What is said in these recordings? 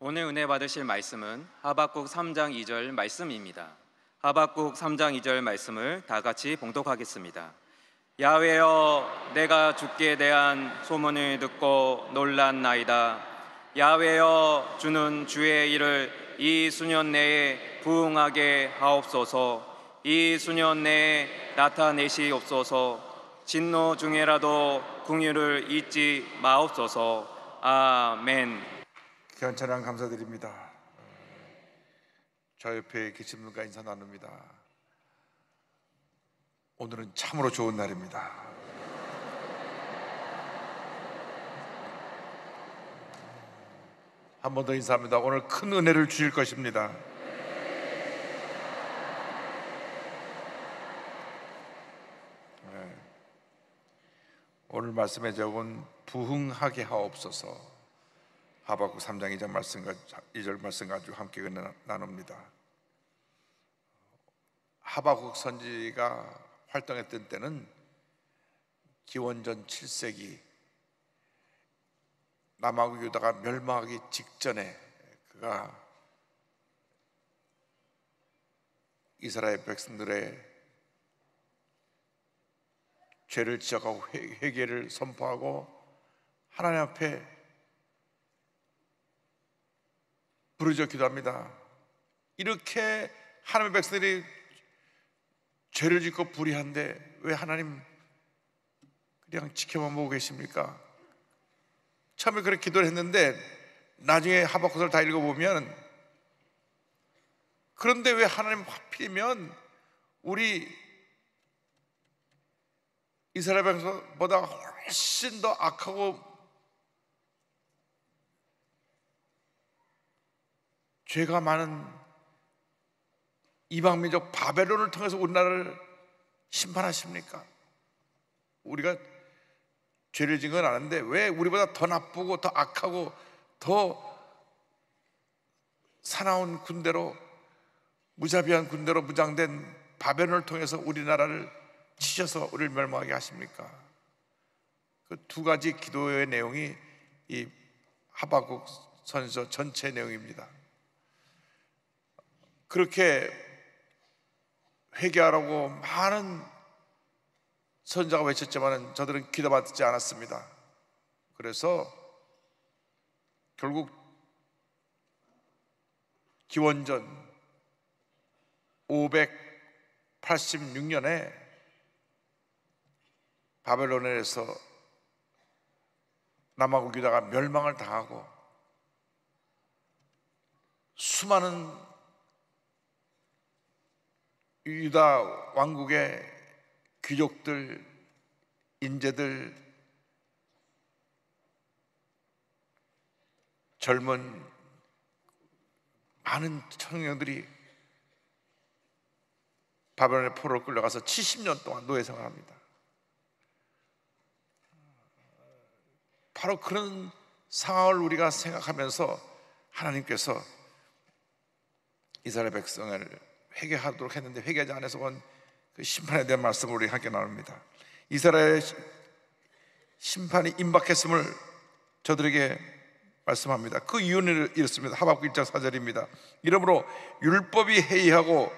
오늘 은혜 받으실 말씀은 하박국 3장 2절 말씀입니다. 하박국 3장 2절 말씀을 다 같이 봉독하겠습니다. 야훼여, 내가 주께 대한 소문을 듣고 놀랐나이다. 야훼여, 주는 주의 일을 이 수년 내에 부응하게 하옵소서. 이 수년 내에 나타내시옵소서. 진노 중에라도 긍휼을 잊지 마옵소서. 아멘. 귀한 찬양 감사드립니다. 저 옆에 계신 분과 인사 나눕니다. 오늘은 참으로 좋은 날입니다. 한 번 더 인사합니다. 오늘 큰 은혜를 주실 것입니다. 오늘 말씀에 적은 부흥하게 하옵소서. 하박국 3장 2절 말씀 가지고 함께 나눕니다. 하박국 선지가 활동했던 때는 기원전 7세기 남하고 유다가 멸망하기 직전에 그가 이스라엘 백성들의 죄를 지적하고 회개를 선포하고 하나님 앞에 부르짖어 기도합니다. 이렇게 하나님의 백성들이 죄를 짓고 불의한데 왜 하나님 그냥 지켜만 보고 계십니까? 처음에 그렇게 기도를 했는데 나중에 하박국을 다 읽어보면 그런데 왜 하나님 하필이면 우리 이스라엘 백성보다 훨씬 더 악하고 죄가 많은 이방민족 바벨론을 통해서 우리나라를 심판하십니까? 우리가 죄를 지은 건 아는데 왜 우리보다 더 나쁘고 더 악하고 더 사나운 군대로 무자비한 군대로 무장된 바벨론을 통해서 우리나라를 치셔서 우리를 멸망하게 하십니까? 그 두 가지 기도의 내용이 이 하박국 선서 전체 내용입니다. 그렇게 회개하라고 많은 선자가 외쳤지만 저들은 기도받지 않았습니다. 그래서 결국 기원전 586년에 바벨론에서 남하고 유다가 멸망을 당하고 수많은 유다 왕국의 귀족들, 인재들, 젊은 많은 청년들이 바벨론의 포로로 끌려가서 70년 동안 노예 생활합니다. 바로 그런 상황을 우리가 생각하면서 하나님께서 이스라엘 백성을 회개하도록 했는데 회개하지 않아서 온 그 심판에 대한 말씀을 우리 함께 나눕니다. 이스라엘 심판이 임박했음을 저들에게 말씀합니다. 그 이유는 이렇습니다. 하박국 1장 4절입니다. 이러므로 율법이 해이하고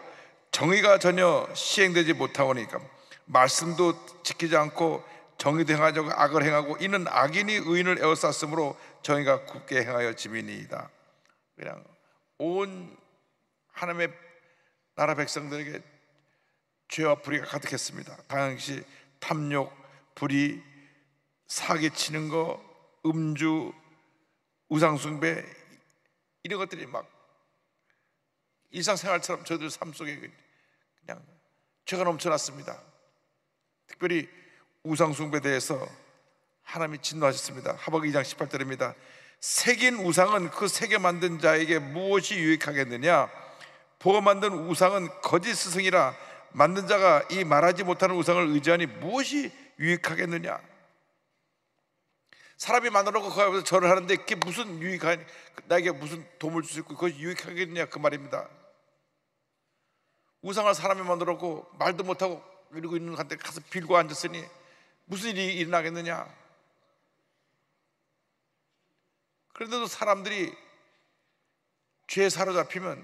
정의가 전혀 시행되지 못하오니까 말씀도 지키지 않고 정의도 행하자고 악을 행하고 이는 악인이 의인을 에워쌌으므로 정의가 굳게 행하여 짐이니이다. 그냥 온 하나님의 나라 백성들에게 죄와 불의가 가득했습니다. 당시 탐욕, 불의, 사기치는 거, 음주, 우상숭배 이런 것들이 막 일상생활처럼 저들 삶 속에 그냥 죄가 넘쳐났습니다. 특별히 우상숭배에 대해서 하나님이 진노하셨습니다. 하박국 2장 18절입니다. 새긴 우상은 그 새겨 만든 자에게 무엇이 유익하겠느냐? 보고 만든 우상은 거짓 스승이라 만든 자가 이 말하지 못하는 우상을 의지하니 무엇이 유익하겠느냐? 사람이 만들어놓고 그 앞에서 절을 하는데 그게 무슨 유익하니, 나에게 무슨 도움을 줄 수 있고 그것이 유익하겠느냐 그 말입니다. 우상을 사람이 만들어놓고 말도 못하고 이러고 있는 한테 가서 빌고 앉았으니 무슨 일이 일어나겠느냐? 그런데도 사람들이 죄에 사로잡히면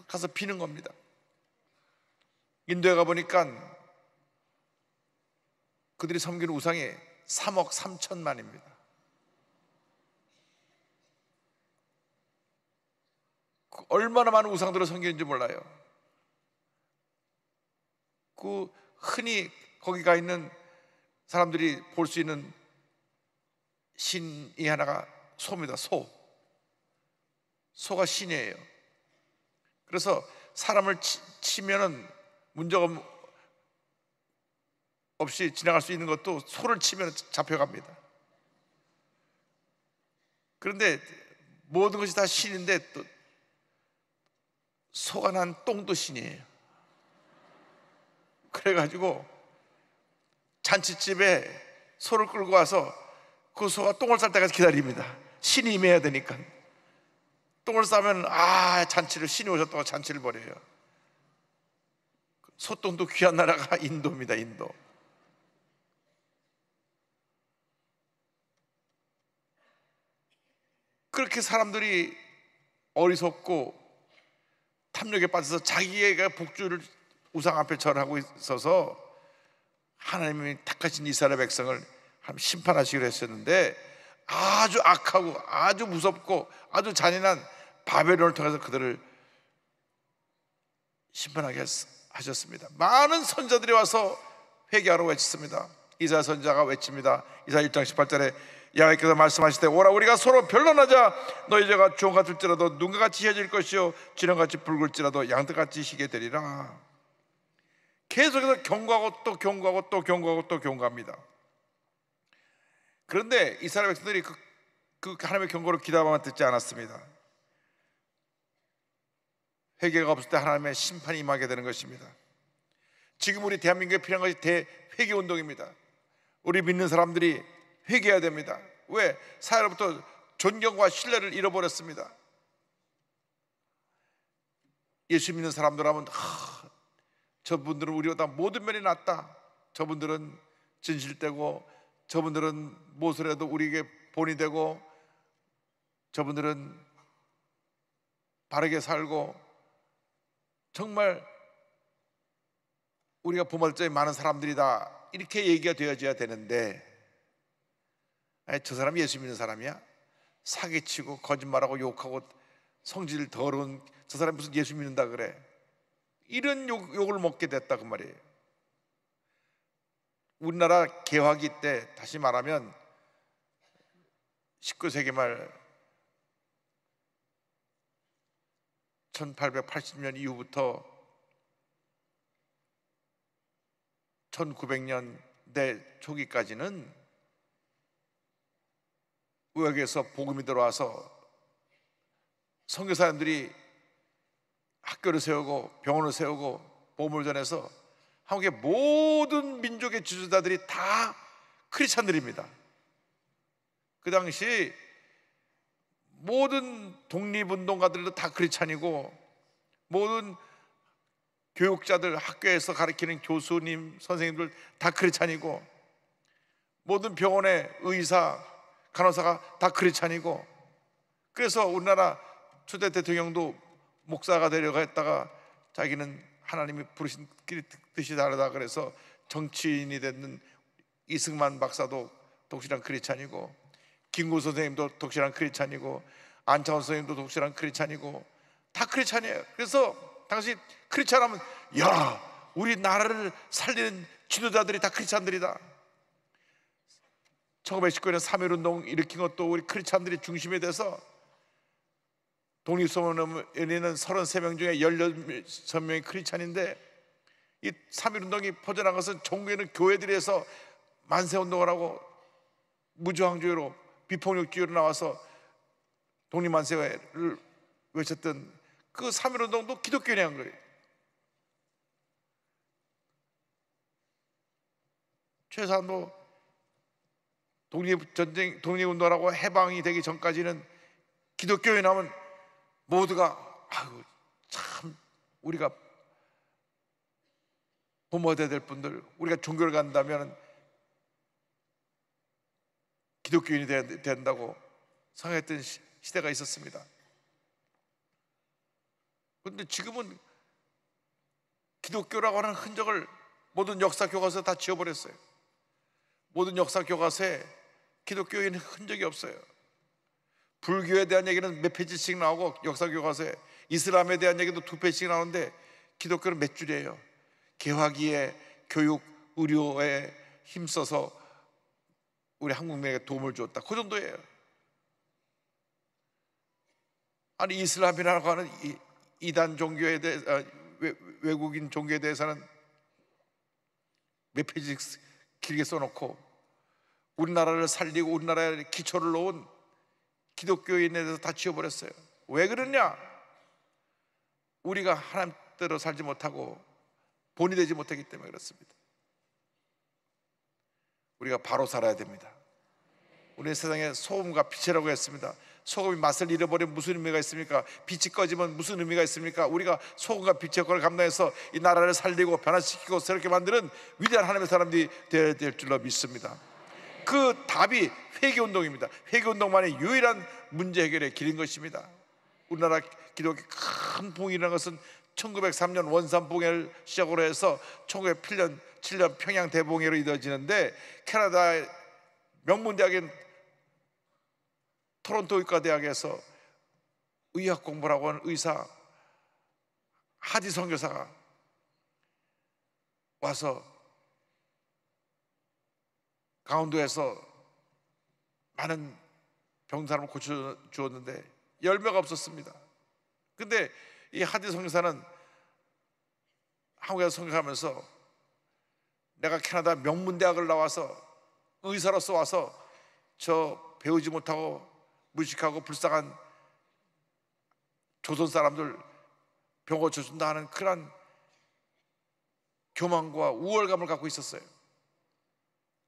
가서 비는 겁니다. 인도에 가보니까 그들이 섬기는 우상이 3억 3천만입니다. 얼마나 많은 우상들을 섬기는지 몰라요. 그 흔히 거기 가 있는 사람들이 볼 수 있는 신이 하나가 소입니다. 소가 신이에요. 그래서 사람을 치면은 문제가 없이 지나갈 수 있는 것도 소를 치면 잡혀갑니다. 그런데 모든 것이 다 신인데 또 소가 난 똥도 신이에요. 그래가지고 잔치집에 소를 끌고 와서 그 소가 똥을 쌀 때까지 기다립니다. 신이 임해야 되니까. 똥을 싸면 잔치를, 신이 오셨다고 잔치를 벌여요. 소똥도 귀한 나라가 인도입니다. 인도. 그렇게 사람들이 어리석고 탐욕에 빠져서 자기가 복주를 우상 앞에 절하고 있어서 하나님이 택하신 이스라엘 백성을 심판하시기로 했었는데, 아주 악하고 아주 무섭고 아주 잔인한 바벨론을 통해서 그들을 심판하게 하셨습니다. 많은 선자들이 와서 회개하러 외쳤습니다. 이사야 선자가 외칩니다. 이사야 1장 18절에 여호와께서 말씀하시되 오라 우리가 서로 변론하자. 너희 죄가 주홍 같을지라도 눈과 같이 휘어질 것이요 지렁같이 붉을지라도 양털같이 희게 되리라. 계속해서 경고하고 또 경고하고 또 경고하고 또 경고합니다. 그런데 이스라엘 백성들이 그 하나님의 경고를 귀담아 듣지 않았습니다. 회개가 없을 때 하나님의 심판이 임하게 되는 것입니다. 지금 우리 대한민국에 필요한 것이 대회개 운동입니다. 우리 믿는 사람들이 회개해야 됩니다. 왜? 사회로부터 존경과 신뢰를 잃어버렸습니다. 예수 믿는 사람들 하면 저분들은 우리보다 모든 면이 낫다, 저분들은 진실되고, 저분들은 무엇을 우리에게 본이 되고, 저분들은 바르게 살고, 정말 우리가 본받을 점이 많은 사람들이다, 이렇게 얘기가 되어져야 되는데, 저 사람이 예수 믿는 사람이야? 사기치고 거짓말하고 욕하고 성질 더러운 저 사람이 무슨 예수 믿는다 그래? 이런 욕을 먹게 됐다 그 말이에요. 우리나라 개화기 때, 다시 말하면 19세기 말 1880년 이후부터 1900년대 초기까지는 외국에서 복음이 들어와서 선교사님들이 학교를 세우고 병원을 세우고 복음을 전해서 한국의 모든 민족의 지도자들이 다 크리스찬들입니다. 그 당시 모든 독립운동가들도 다 크리스찬이고, 모든 교육자들, 학교에서 가르치는 교수님, 선생님들 다 크리스찬이고, 모든 병원의 의사, 간호사가 다 크리스찬이고, 그래서 우리나라 초대 대통령도 목사가 되려고 했다가 자기는 하나님이 부르신 뜻이 다르다 그래서 정치인이 됐는 이승만 박사도 독실한 크리스찬이고, 김구 선생님도 독실한 크리스찬이고, 안창원 선생님도 독실한 크리스찬이고, 다 크리스찬이에요. 그래서 당시 크리스찬하면 야, 우리 나라를 살리는 지도자들이 다 크리스찬들이다. 1919년 3.1운동 일으킨 것도 우리 크리스찬들이 중심이 돼서 독립선언에는 33명 중에 16명이 크리스찬인데, 이 3.1운동이 퍼져난 것은 전국에는 교회들이 해서 만세운동을 하고 무저항주의로, 비폭력주의로 나와서 독립만세를 외쳤던 그 3.1운동도 기독교인이 한 거예요. 최소한도 독립전쟁, 독립운동하고 해방이 되기 전까지는 기독교인 하면 모두가 참 우리가 본받아야 될 분들, 우리가 종교를 간다면 기독교인이 된다고 생각했던 시대가 있었습니다. 그런데 지금은 기독교라고 하는 흔적을 모든 역사 교과서에 다 지워버렸어요. 모든 역사 교과서에 기독교인 흔적이 없어요. 불교에 대한 얘기는 몇 페이지씩 나오고 역사 교과서에, 이슬람에 대한 얘기도 2페이지씩 나오는데 기독교는 몇 줄이에요. 개화기에 교육, 의료에 힘써서 우리 한국민에게 도움을 줬다, 그 정도예요. 아니 이슬람이라고 하는 이단 종교에 대해 외국인 종교에 대해서는 몇 페이지 길게 써놓고 우리나라를 살리고 우리나라에 기초를 놓은 기독교인에 대해서 다 지워버렸어요. 왜 그러냐? 우리가 하나님대로 살지 못하고 본이 되지 못하기 때문에 그렇습니다. 우리가 바로 살아야 됩니다. 우리 세상에 소금과 빛이라고 했습니다. 소금이 맛을 잃어버리면 무슨 의미가 있습니까? 빛이 꺼지면 무슨 의미가 있습니까? 우리가 소금과 빛의 역할을 감당해서 이 나라를 살리고 변화시키고 새롭게 만드는 위대한 하나님의 사람들이 되어야 될 줄로 믿습니다. 그 답이 회개운동입니다. 회개운동만이 유일한 문제 해결의 길인 것입니다. 우리나라 기독교 큰 부흥이라는 것은 1903년 원산부흥회를 시작으로 해서 1907년 평양 대부흥회로 이루어지는데, 캐나다의 명문대학인 토론토 의과대학에서 의학 공부를 하고 하는 의사 하디 선교사가 와서 강원도에서 많은 병든 사람을 고쳐주었는데 10명 없었습니다. 근데 이 하디 선교사는 한국에서 선교하면서 내가 캐나다 명문대학을 나와서 의사로서 와서 저 배우지 못하고 무식하고 불쌍한 조선 사람들 병 고쳐준다 하는 그런 교만과 우월감을 갖고 있었어요.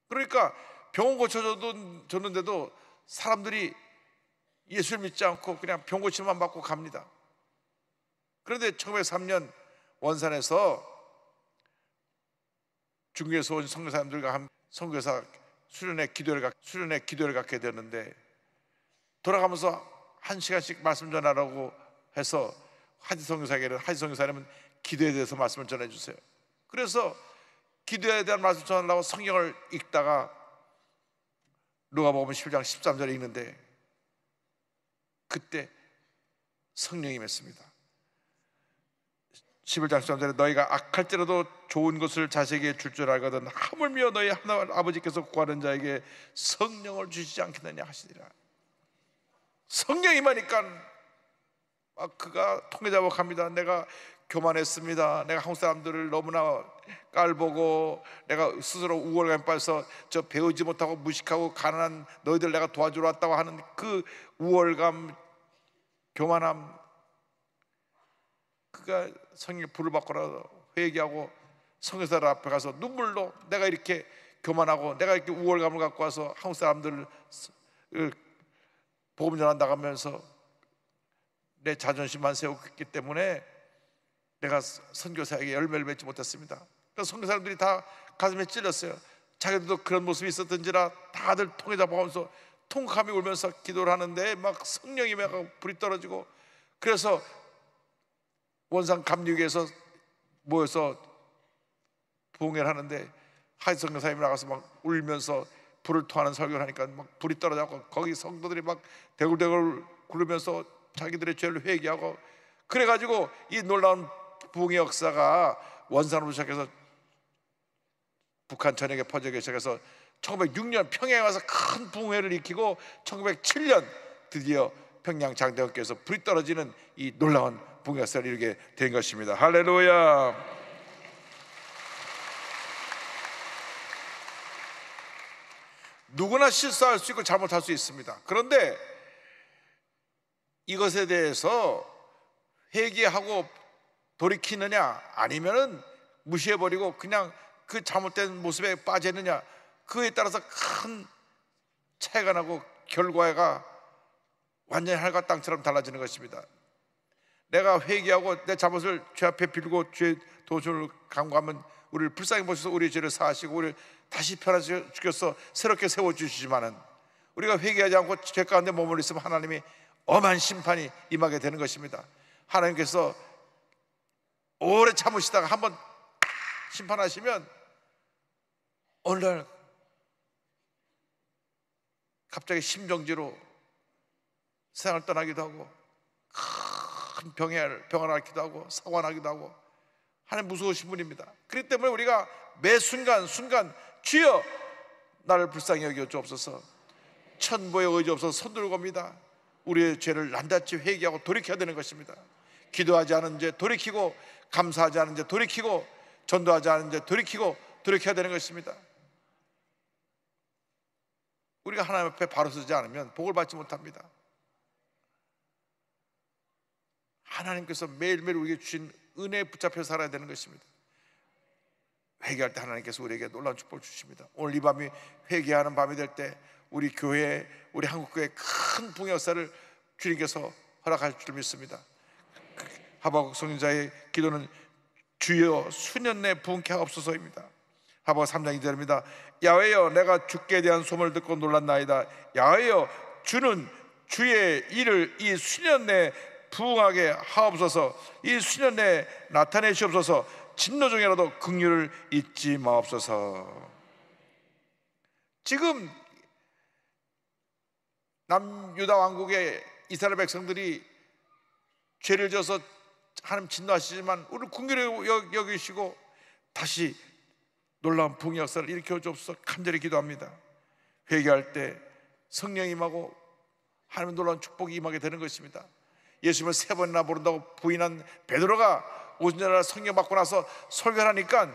그러니까 병원 고쳐줬는데도 사람들이 예수를 믿지 않고 그냥 병 고침만 받고 갑니다. 그런데 1903년 원산에서 중국에서 온 선교사님들과 한 선교사 수련회 기도를 갖게 되었는데, 돌아가면서 1시간씩 말씀 전하라고 해서 하지 선교사님은 기도에 대해서 말씀을 전해주세요. 그래서 기도에 대한 말씀 전하려고 성경을 읽다가 누가복음 11장 13절에 읽는데, 그때 성령이 임했습니다. 11장 13절에 너희가 악할지라도 좋은 것을 자식에게 줄 줄 알거든 하물며 너희 하나님 아버지께서 구하는 자에게 성령을 주시지 않겠느냐 하시니라. 성령이 임하니까 그가 통해자복합니다. 내가 교만했습니다. 내가 한국 사람들을 너무나 깔보고 내가 스스로 우월감에 빠져서 저 배우지 못하고 무식하고 가난한 너희들 내가 도와주러 왔다고 하는 그 우월감, 교만함, 그가 성령의 불을 받고라 회개하고 성교사들 앞에 가서 눈물로 내가 이렇게 교만하고 내가 이렇게 우월감을 갖고 와서 한국 사람들을 복음 전한 나가면서 내 자존심만 세웠기 때문에 내가 선교사에게 열매를 맺지 못했습니다. 그래서 선교사님들이 다 가슴에 찔렸어요. 자기들도 그런 모습이 있었던지라 다들 통해자복하면서 통함이 울면서 기도를 하는데 막 성령이 임하고 불이 떨어지고, 그래서 원산 감리교에서 모여서 부흥회를 하는데 하지 선교사님이 나가서 막 울면서 불을 토하는 설교를 하니까 막 불이 떨어져서 거기 성도들이 막 대굴대굴 굴으면서 자기들의 죄를 회개하고, 그래가지고 이 놀라운 부흥의 역사가 원산으로 시작해서 북한 전역에 퍼지기 시작해서 1906년 평양에 와서 큰 부흥회를 일으키고 1907년 드디어 평양 장대원께서 불이 떨어지는 이 놀라운 부흥의 역사를 이루게 된 것입니다. 할렐루야. 누구나 실수할 수 있고 잘못할 수 있습니다. 그런데 이것에 대해서 회개하고 돌이키느냐 아니면은 무시해버리고 그냥 그 잘못된 모습에 빠지느냐, 그에 따라서 큰 차이가 나고 결과가 완전히 하늘과 땅처럼 달라지는 것입니다. 내가 회개하고 내 잘못을 죄 앞에 빌고 죄 도전을 간구하면 우리를 불쌍히 보셔서 우리의 죄를 사하시고 우리를 다시 변화시켜서 새롭게 세워주시지만은, 우리가 회개하지 않고 죄 가운데 머물러 있으면 하나님이 엄한 심판이 임하게 되는 것입니다. 하나님께서 오래 참으시다가 한번 심판하시면 어느 날 갑자기 심정지로 세상을 떠나기도 하고 큰 병을 앓기도 하고 사고 나기도 하고 하나님 무서우신 분입니다. 그렇기 때문에 우리가 매 순간 주여 나를 불쌍히 여겨 주옵소서, 천보에 의지 없어서 손들고 옵니다. 우리의 죄를 낱낱이 회개하고 돌이켜야 되는 것입니다. 기도하지 않은 죄 돌이키고, 감사하지 않은 죄 돌이키고, 전도하지 않은 죄 돌이켜야 되는 것입니다. 우리가 하나님 앞에 바로 서지 않으면 복을 받지 못합니다. 하나님께서 매일매일 우리에게 주신 은혜에 붙잡혀 살아야 되는 것입니다. 회개할 때 하나님께서 우리에게 놀라운 축복을 주십니다. 오늘 이 밤이 회개하는 밤이 될 때 우리 교회, 우리 한국교회에 큰 부흥의 역사를 주님께서 허락할 줄 믿습니다. 하박국 선지자의 기도는 주여 수년 내 부흥케 하옵소서입니다. 하박국 3장 2절입니다. 야훼여 내가 주께 대한 소문을 듣고 놀랐나이다. 야훼여 주는 주의 일을 이 수년 내 부흥하게 하옵소서. 이 수년 내에 나타내시옵소서. 진노 중에라도 긍휼을 잊지 마옵소서. 지금 남유다 왕국의 이스라엘 백성들이 죄를 져서 하나님 진노하시지만 우리를 긍휼히 여기시고 다시 놀라운 부흥의 역사를 일으켜 주옵소서. 간절히 기도합니다. 회개할 때 성령이 임하고 하나님의 놀라운 축복이 임하게 되는 것입니다. 예수님을 3번이나 모른다고 부인한 베드로가 오순절날 성령 받고 나서 설교를 하니까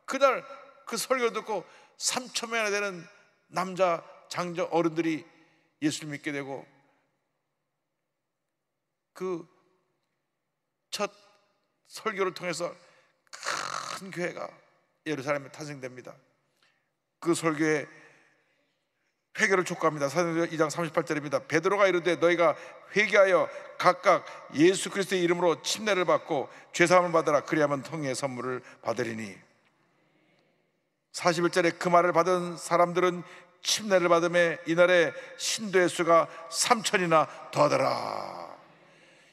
그날 그 설교 듣고 3,000명이나 되는 남자 장정 어른들이 예수를 믿게 되고 그 첫 설교를 통해서 큰 교회가 예루살렘에 탄생됩니다. 그 설교에 회개를 촉구합니다. 사도행전 2장 38절입니다. 베드로가 이르되 너희가 회개하여 각각 예수 그리스도의 이름으로 침례를 받고 죄사함을 받으라. 그리하면 통일의 선물을 받으리니. 41절에 그 말을 받은 사람들은 침례를 받음에 이날에 신도의 수가 3,000이나 더하더라.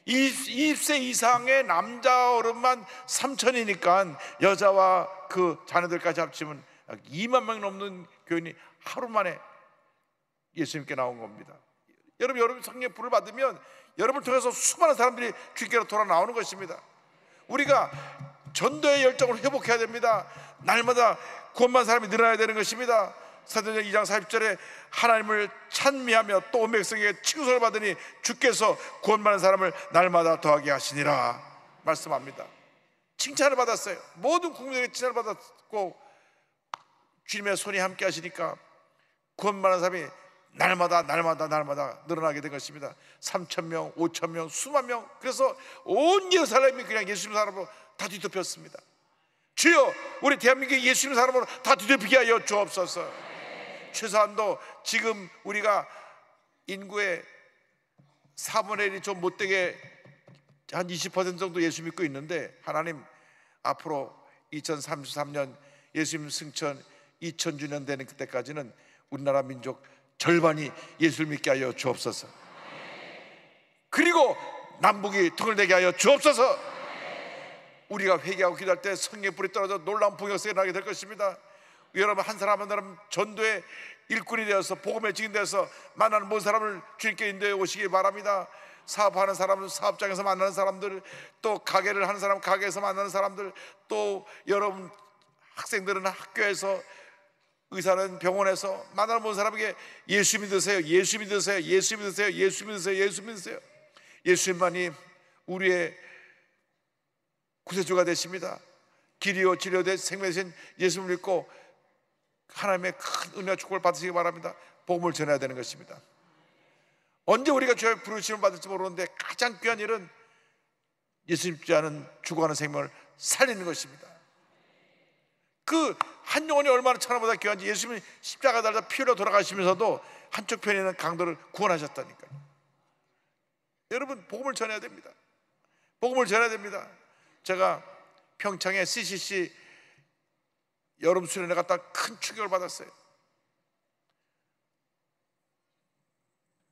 20세 이상의 남자 어른만 3,000이니까 여자와 그 자녀들까지 합치면 2만 명 넘는 교인이 하루 만에 예수님께 나온 겁니다. 여러분 성령의 불을 받으면 여러분을 통해서 수많은 사람들이 주님께로 돌아 나오는 것입니다. 우리가 전도의 열정을 회복해야 됩니다. 날마다 구원받은 사람이 늘어나야 되는 것입니다. 사도행전 2장 40절에 하나님을 찬미하며 또 온 백성에게 칭송을 받으니 주께서 구원받은 사람을 날마다 더하게 하시니라 말씀합니다. 칭찬을 받았어요. 모든 국민에게 칭찬을 받았고 주님의 손이 함께 하시니까 구원받은 사람이 날마다 늘어나게 된 것입니다. 3,000명, 5,000명, 수만 명. 그래서 온 예루살렘이 그냥 예수님 사람으로 다 뒤덮였습니다. 주여 우리 대한민국의 예수님 사람으로 다 뒤덮이게 하여 주옵소서. 최소한도 지금 우리가 인구의 4분의 1이 좀 못되게 한 20% 정도 예수 믿고 있는데 하나님 앞으로 2033년 예수님 승천 2000주년 되는 그때까지는 우리나라 민족 절반이 예수를 믿게 하여 주옵소서. 그리고 남북이 통일되게 하여 주옵소서. 우리가 회개하고 기도할 때 성령의 불이 떨어져 놀라운 부흥이 나게 될 것입니다. 여러분 한 사람 한 사람 전도의 일꾼이 되어서 복음의 증인 되어서 만나는 모든 사람을 주님께 인도해 오시기 바랍니다. 사업하는 사람은 사업장에서 만나는 사람들, 또 가게를 하는 사람 가게에서 만나는 사람들, 또 여러분 학생들은 학교에서, 의사는 병원에서 만나는 모든 사람에게 예수 믿으세요, 예수 믿으세요, 예수 믿으세요, 예수 믿으세요, 예수 믿으세요. 예수님만이 우리의 구세주가 되십니다. 길이요 진리요 생명 되신 예수님을 믿고 하나님의 큰 은혜와 축복을 받으시기 바랍니다. 복음을 전해야 되는 것입니다. 언제 우리가 주의 부르심을 받을지 모르는데 가장 귀한 일은 예수 믿지 않은 죽어가는 생명을 살리는 것입니다. 그 한 영혼이 얼마나 천하보다 귀한지. 예수님이 십자가 달다 피 흘려 돌아가시면서도 한쪽 편에 있는 강도를 구원하셨다니까요. 여러분 복음을 전해야 됩니다. 복음을 전해야 됩니다. 제가 평창에 CCC 여름 수련회 갔다 큰 충격을 받았어요.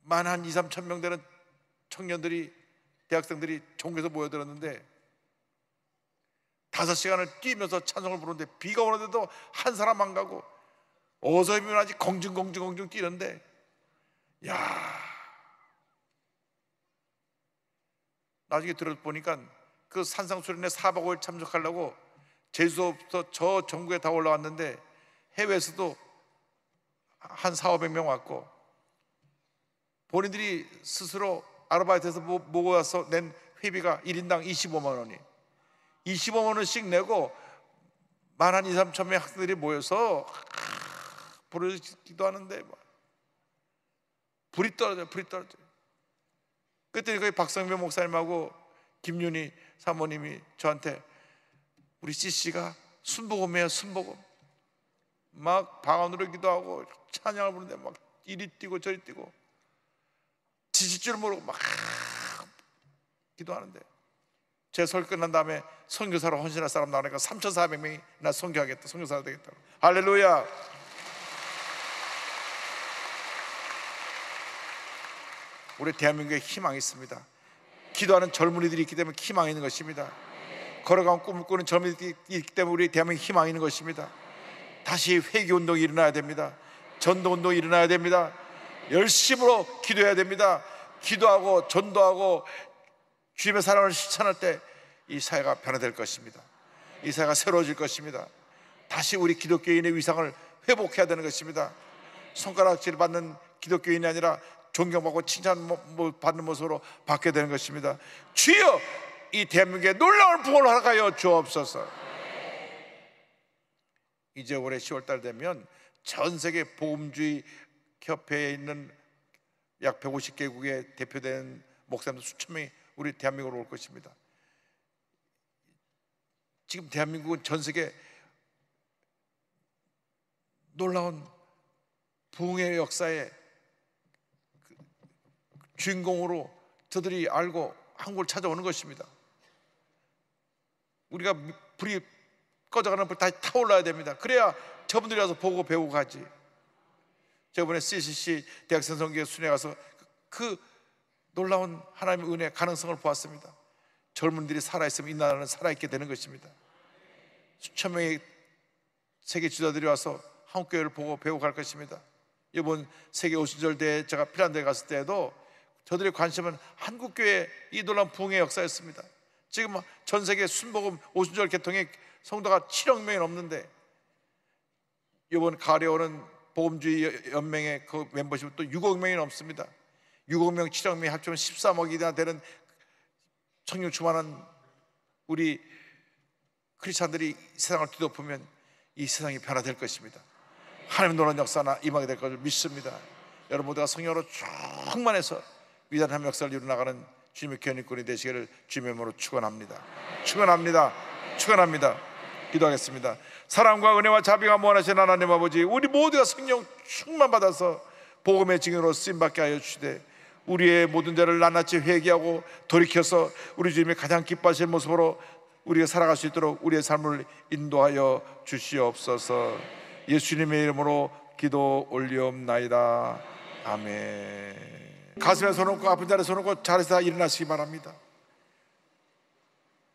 만 한 2, 3천 명 되는 청년들이, 대학생들이 전국에서 모여들었는데 5시간을 뛰면서 찬송을 부르는데 비가 오는데도 한 사람 안 가고 어서이면 아직 공중공중 뛰는데, 야, 나중에 들어보니까 그 산상수련회 4박 5일 참석하려고 제주도부터 저 전국에 다 올라왔는데 해외에서도 한 400~500명 왔고, 본인들이 스스로 아르바이트해서 모아서 낸 회비가 1인당 25만 원이 25만 원씩 내고 한 2~3천 명 학생들이 모여서 부르기도 하는데 불이 떨어져요. 그때 거기 박성명 목사님하고 김윤희 사모님이 저한테 우리 CC가 순복음이에요, 순복음. 막 방언으로 기도하고 찬양을 부르는데 막 이리 뛰고 저리 뛰고 지칠 줄 모르고 막 기도하는데, 제 설교 끝난 다음에 선교사로 헌신할 사람 나오니까 3,400명이 나 선교하겠다, 선교사가 되겠다고. 할렐루야. 우리 대한민국에 희망이 있습니다. 기도하는 젊은이들이 있기 때문에 희망이 있는 것입니다. 걸어가는 꿈을 꾸는 젊은이들이 있기 때문에 우리 대한민국에 희망이 있는 것입니다. 다시 회개운동이 일어나야 됩니다. 전도운동이 일어나야 됩니다. 열심으로 기도해야 됩니다. 기도하고 전도하고 주님의 사랑을 실천할 때 이 사회가 변화될 것입니다. 이 사회가 새로워질 것입니다. 다시 우리 기독교인의 위상을 회복해야 되는 것입니다. 손가락질 받는 기독교인이 아니라 존경받고 칭찬받는 모습으로 바뀌어야 되는 것입니다. 주여, 이 대한민국에 놀라운 부흥을 허락하여 주옵소서. 이제 올해 10월달 되면 전 세계 복음주의 협회에 있는 약 150개국에 대표된 목사님들 수천 명이 우리 대한민국으로 올 것입니다. 지금 대한민국은 전 세계 놀라운 부흥의 역사의 주인공으로 저들이 알고 한국을 찾아오는 것입니다. 우리가 불이 꺼져가는 불 다시 타올라야 됩니다. 그래야 저분들이 와서 보고 배우고 가지. 저번에 CCC 대학생 선교회 순회 가서 그 놀라운 하나님의 은혜 가능성을 보았습니다. 젊은들이 살아있으면 이 나라는 살아있게 되는 것입니다. 수천 명의 세계 지도자들이 와서 한국교회를 보고 배우고 갈 것입니다. 이번 세계 오순절 대회 제가 핀란드에 갔을 때에도 저들의 관심은 한국교회 이 놀라운 부흥의 역사였습니다. 지금 전 세계 순복음 오순절 개통의 성도가 7억 명이 넘는데, 이번 가을에 오는 복음주의 연맹의 그 멤버십은 또 6억 명이 넘습니다. 6억 명, 7억 명이 합치면 13억이나 되는 청년 충만한 우리 크리스찬들이 세상을 뒤덮으면 이 세상이 변화될 것입니다. 하나님 놀라운 역사나 임하게 될 것을 믿습니다. 여러분 모두가 성령으로 충만해서 위대한 하나님의 역사를 이루나가는 주님의 견인꾼이 되시기를 주님의 이름으로 축원합니다. 축원합니다. 기도하겠습니다. 사랑과 은혜와 자비가 무한하신 하나님 아버지, 우리 모두가 성령 충만 받아서 복음의 증인으로 쓰임받게 하여 주시되, 우리의 모든 죄를 낱낱이 회개하고 돌이켜서 우리 주님이 가장 기뻐하실 모습으로 우리가 살아갈 수 있도록 우리의 삶을 인도하여 주시옵소서. 예수님의 이름으로 기도 올리옵나이다. 아멘. 가슴에 손 얹고 아픈 자리에 손 얹고 자리에서 일어나시기 바랍니다.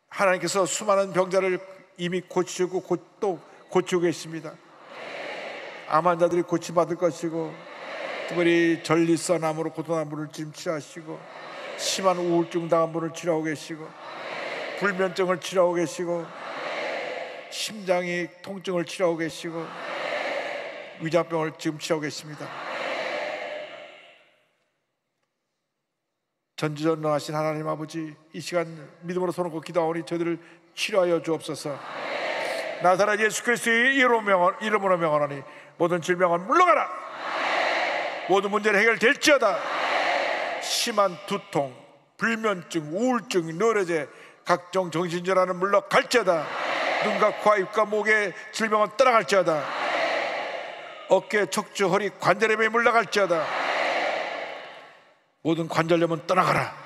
하나님께서 수많은 병자를 이미 고치시고 또 고치고 계십니다. 암 환자들이 고침받을 것이고, 특별히 전립선암으로 고통한 분을 지금 치료하시고, 심한 우울증 당한 분을 치료하고 계시고, 불면증을 치료하고 계시고, 심장이 통증을 치료하고 계시고, 위장병을 지금 치료하고 계십니다. 전지전능하신 하나님 아버지, 이 시간 믿음으로 손 얹고 기도하오니 저희들을 치료하여 주옵소서. 나사렛 예수 그리스도의 이름으로 명하노니 모든 질병은 물러가라. 모든 문제는 해결될지어다. 심한 두통, 불면증, 우울증, 뇌뢰제, 각종 정신질환은 물러갈지어다. 눈과 코와 입과 목의 질병은 떠나갈지어다. 어깨, 척추, 허리, 관절의 병이 물러갈지어다. 모든 관절염은 떠나가라.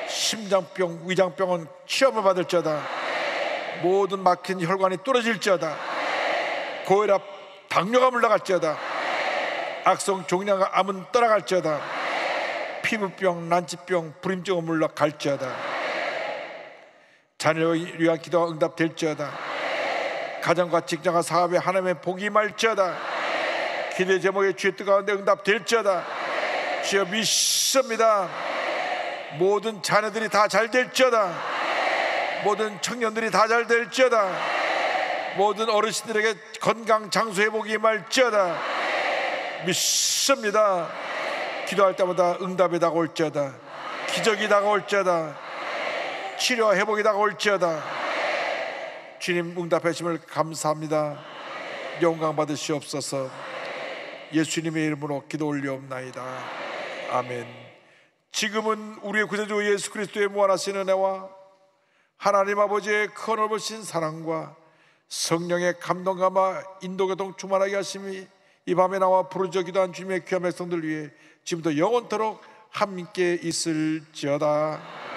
심장병, 위장병은 치료를 받을지어다. 모든 막힌 혈관이 뚫어질지어다. 고혈압, 당뇨가 물러갈지어다. 악성 종양과 암은 떠나갈지어다. 피부병, 난치병, 불임증은 물러갈지어다. 자녀를 위한 기도가 응답될지어다. 가정과 직장과 사업에 하나님의 복이 임할지어다. 기도의 제목에 주의 뜻 가운데 응답될지어다. 주여 믿습니다. 모든 자녀들이 다 잘 될지어다. 모든 청년들이 다 잘 될지어다. 모든 어르신들에게 건강 장수 회복이 임할지어다. 믿습니다. 기도할 때마다 응답이 다가올지어다. 기적이 다가올지어다. 치료와 회복이 다가올지어다. 주님 응답해 주심을 감사합니다. 영광 받으시옵소서. 예수님의 이름으로 기도 올리옵나이다. 아멘. 지금은 우리의 구세주 예수 그리스도의 무한하신 은혜와 하나님 아버지의 큰 넓으신 사랑과 성령의 감동감화 인도교통 충만하게 하심이 이 밤에 나와 부르짖어 기도한 주님의 귀한 백성들 위해 지금부터 영원토록 함께 있을지어다.